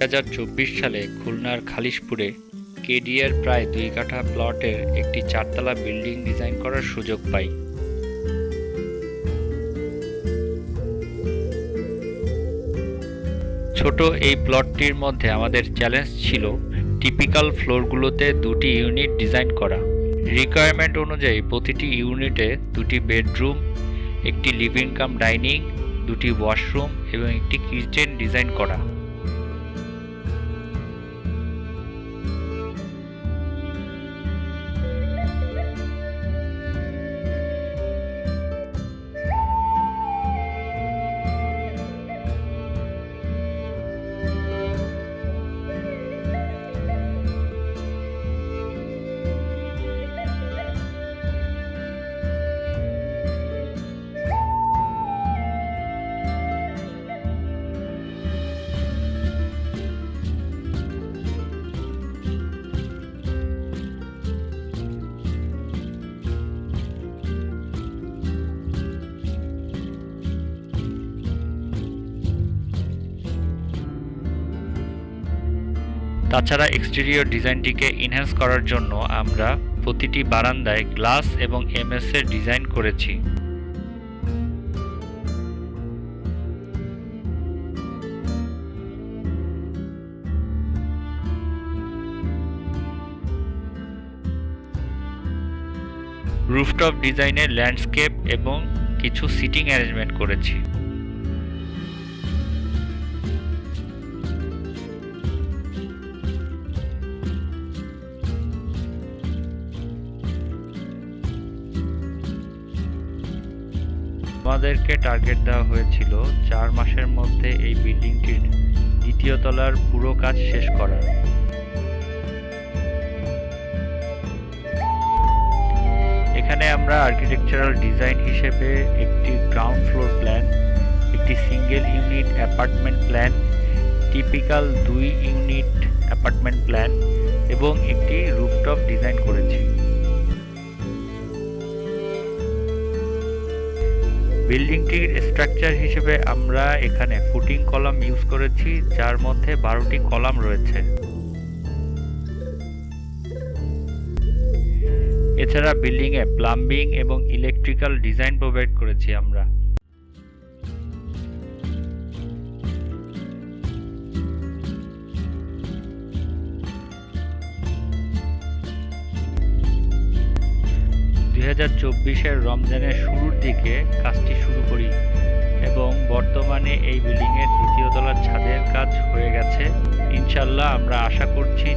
2024 সালে খুলনার খালিশপুরে কেডিএর প্রায় 2 কাঠা প্লটের একটি 4 তলা বিল্ডিং ডিজাইন করার সুযোগ পাই। ছোট এই প্লটটির মধ্যে আমাদের চ্যালেঞ্জ ছিল টিপিক্যাল ফ্লোরগুলোতে 2টি ইউনিট ডিজাইন করা। রিকোয়ারমেন্ট অনুযায়ী প্রতিটি ইউনিটে 2টি বেডরুম, একটি লিভিং কাম ডাইনিং, 2টি ওয়াশরুম এবং একটি কিচেন ডিজাইন করা। তাছাড়া এক্সটেরিয়র ডিজাইনটিকে এনহ্যান্স করার জন্য আমরা প্রতিটি বারান্দায় গ্লাস এবং এমএস এর ডিজাইন করেছি। রুফটপ ডিজাইনে ল্যান্ডস্কেপ এবং কিছু সিটিং অ্যারেঞ্জমেন্ট করেছি। আমাদেরকে টার্গেট দেওয়া হয়েছিল 4 মাসের মধ্যে এই বিল্ডিংটির দ্বিতীয় তলার পুরো কাজ শেষ করার। এখানে আমরা আর্কিটেকচারাল ডিজাইন হিসেবে একটি গ্রাউন্ড ফ্লোর প্ল্যান, একটি single unit apartment plan, typical 2 unit apartment plan এবং একটি রুফটপ ডিজাইন করেছি। বিল্ডিংটির স্ট্রাকচার হিসেবে আমরা এখানে ফুটিং কলাম ইউজ করেছি, যার মধ্যে 12টি কলাম রয়েছে। এছাড়া বিল্ডিংয়ে প্লাম্বিং এবং ইলেকট্রিক্যাল ডিজাইন প্রোভাইড করেছি আমরা। রমজানের শুরুর দিকে কাজটি শুরু করি এবং বর্তমানে এই বিল্ডিংয়ের দ্বিতীয় তলার ছাদের কাজ হয়ে গেছে। ইনশাল্লাহ আমরা আশা করছি